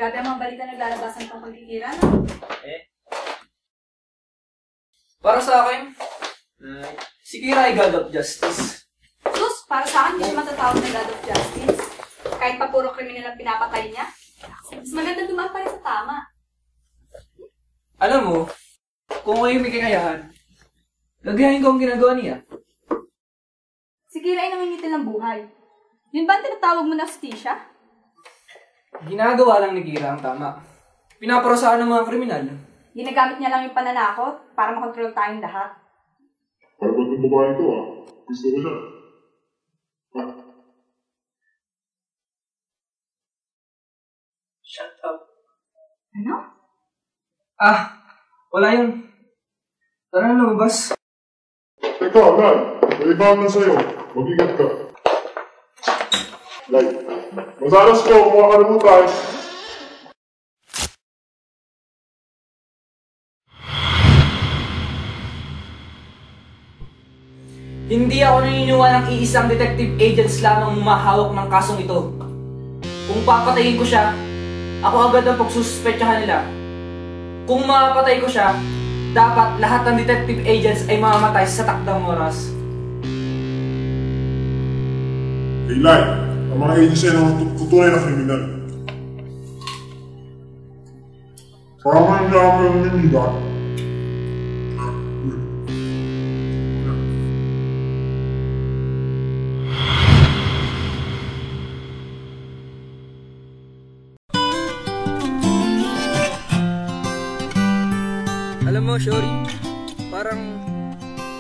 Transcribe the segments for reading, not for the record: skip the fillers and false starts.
Grabe ang mga balita naglalabasan tungkol kay Kira, no? Para sa akin, si Kira ay God of Justice. Sus, para sa akin, hindi siya matatawag na God of Justice. Kahit pa puro kriminal ang pinapatay niya. Mas maganda dumaan pa rin sa tama. Alam mo, kung ngayon may kakayahan, gagayahin ko ang ginagawa niya. Si Kira ay nangingitil ng buhay. Yun ba ang tinatawag mo na hustisya? Ginagawa lang ni Kira ang tama. Pinaparusahan ng mga kriminal. Ginagamit niya lang yung pananakot para makontrol tayong lahat. Para ba't ng babae ito Gusto ko siya. Shut up. Ano? Wala yun. Tara na lumabas. Teka, Lai. May iba na sa'yo. Mag-ingat ka. Lai. Masalas ko, kung makakalimutan. Hindi ako naniniwala ng iisang detective agents lamang humahawak ng kasong ito. Kung papatayin ko siya, ako agad ang pagsususpetsahan nila. Kung mapatay ko siya, dapat lahat ng detective agents ay mamamatay sa takdang oras. Hey, Lai. Ang mga agency ay naman tutunay na kriminal. Parang hindi ako yung nimigat. Alam mo, Shori, parang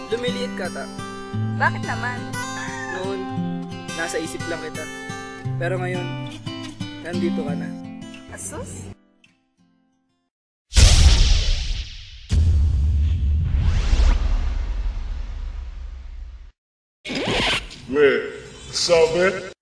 lumiliit ka ta. Bakit naman? Noon, nasa isip lang kita. Pero ngayon, nandito ka na. Asus? Sabi?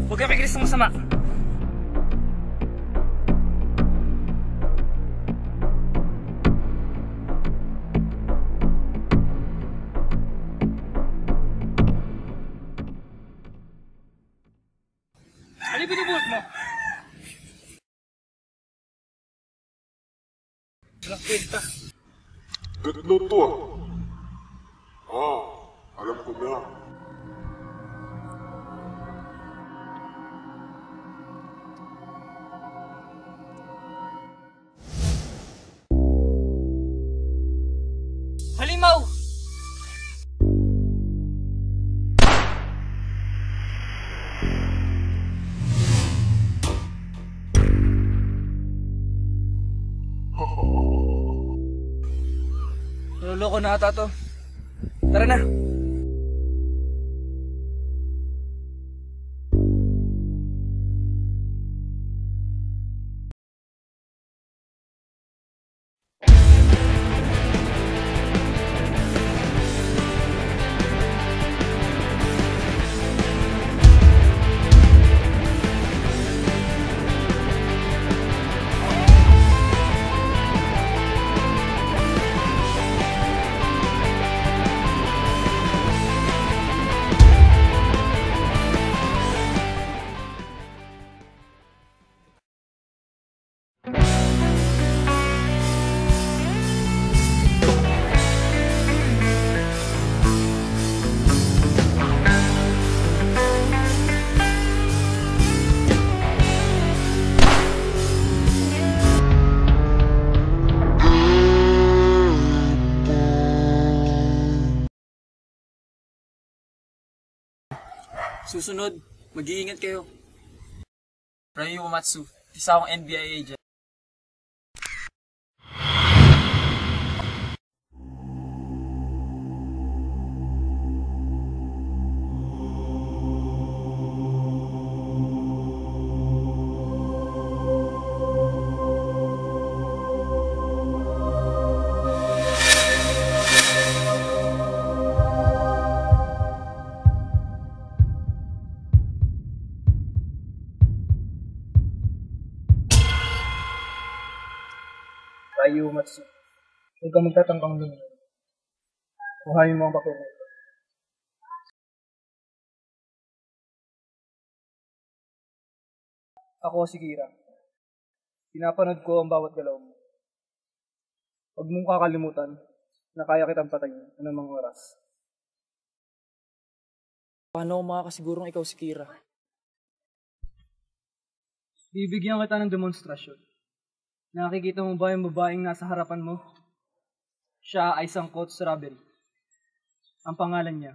Huwag ka makikilis ng masama. Ano yung binubulot mo? Walang kwenta. Gatlo to alam ko na. Halimaw! Naloloko na ata to. Tara na. Susunod, mag-iingat kayo. Ryu Uematsu, isa akong NBI agent. Ryu Matsu. Huwag ka magtatangkang lumingon. Kuhanin mo ang papel na ito. Ako si Kira. Pinapanood ko ang bawat galaw mo. Huwag mong kakalimutan na kaya kitang patayin anumang oras. Paano ako makakasigurong ikaw si Kira? Bibigyan kita ng demonstrasyon. Nakikita mo ba yung babaeng nasa harapan mo? Siya ay sangkot sa robbery. Ang pangalan niya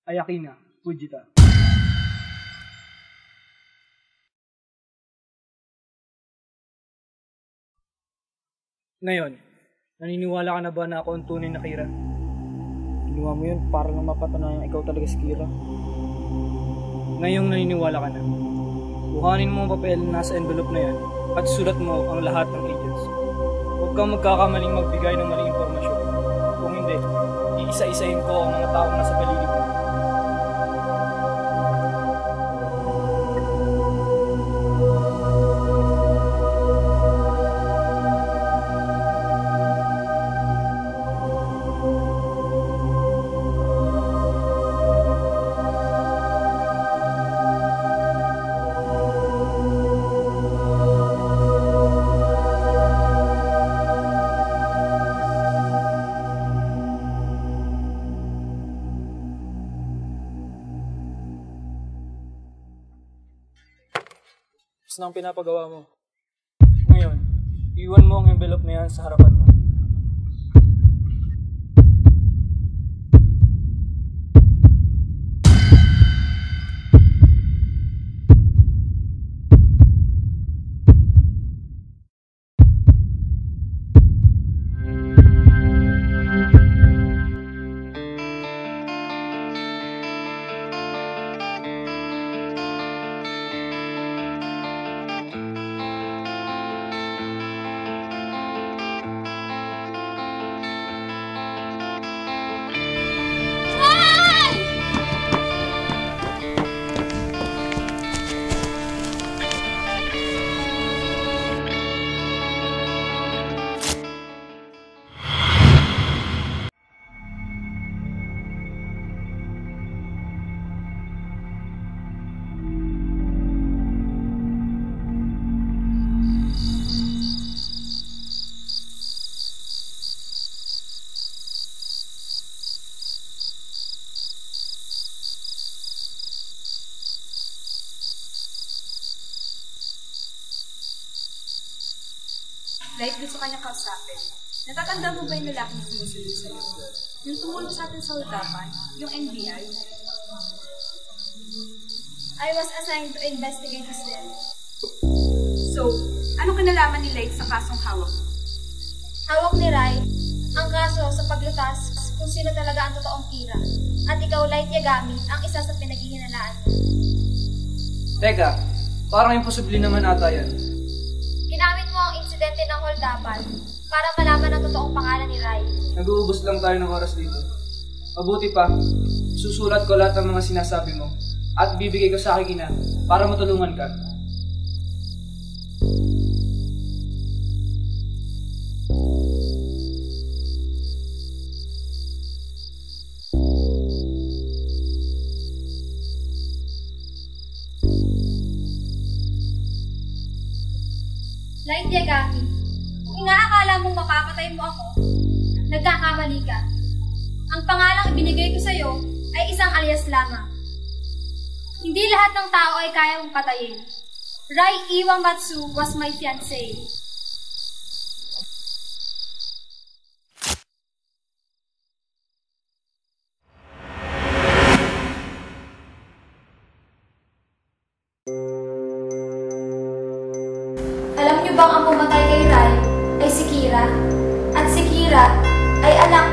ay Akina Fujita. Ngayon, naniniwala ka na ba na ako ang tunay na Kira? Ginawa mo yun para lang mapatunayan ikaw talaga si Kira. Ngayong naniniwala ka na. Kuhanin mo ang papel na nasa envelope na yan at sulat mo ang lahat ng agents. Huwag kang magkakamaling magbigay ng maling impormasyon. Kung hindi, iisa-isahin ko ang mga taong nasa paligid mo. Na ang pinapagawa mo. Ngayon, iwan mo ang envelope na yan sa harapan mo. Light gusto kanya kausapin. Natatanda mo ba yung lalaking sumusunod sa'yo? Yung tumulong sa atin sa uldapan, yung NBI? I was assigned to investigate his death. So, ano kinalaman ni Light sa kasong hawak? Hawak ni Rai ang kaso sa paglutas kung sino talaga ang totoong Kira. At ikaw, Light Yagami, ang isa sa pinaghihinalaan mo. Teka, parang imposible naman ata yan. Ginamit mo ang insidente ng holdapan para malaman ang totoong pangalan ni Rai. Nag-uubos lang tayo ng oras dito. Mabuti pa, susulat ko lahat ng mga sinasabi mo at bibigay ko sa aking ina para matulungan ka. Light Yagami, kung inaakala mong mapapatay mo ako, nagkakamali ka. Ang pangalang ibinigay ko sa'yo ay isang alias lamang. Hindi lahat ng tao ay kaya mong patayin. Rai Iwamatsu was my fiancé. Alam niyo bang ang pumatay kay Rai ay si Kira? At si Kira ay anak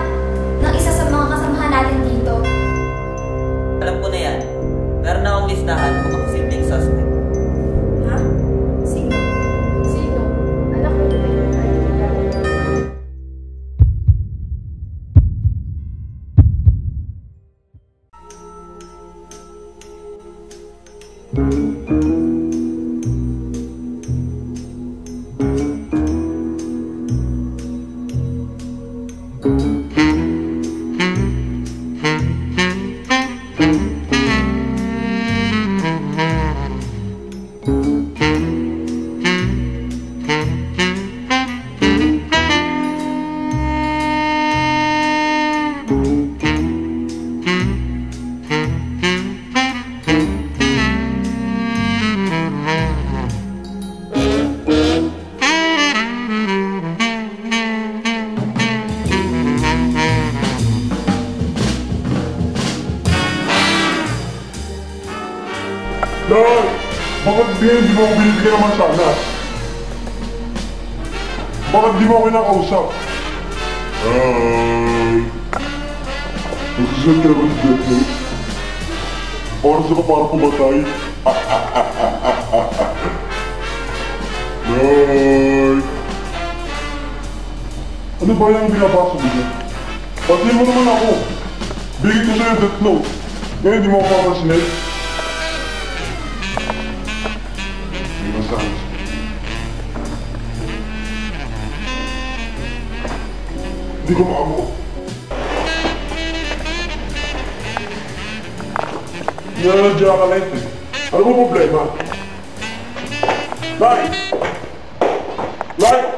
ng isa sa mga kasamahan natin dito. Alam ko na yan. Meron na akong listahan kung ang posibleng suspect. Ha? Sino? Sino? Anak mo ba yung kaibigan? Dahil, bakit di mo ako binibigyan ng mansanas? Bakit di mo ako kinakausap? Nagsusunod ka naman sa Death Note? Oras ako para pumatay. Nay! Ano ba yung binabasa mo dyan? Patiin mo naman ako. Bigay ko sa'yo Death Note. Ngayon di mo ako papansin. May masahan. Hindi ko maamo. Nananadya ka light eh. Ano ba problema? Light! Light!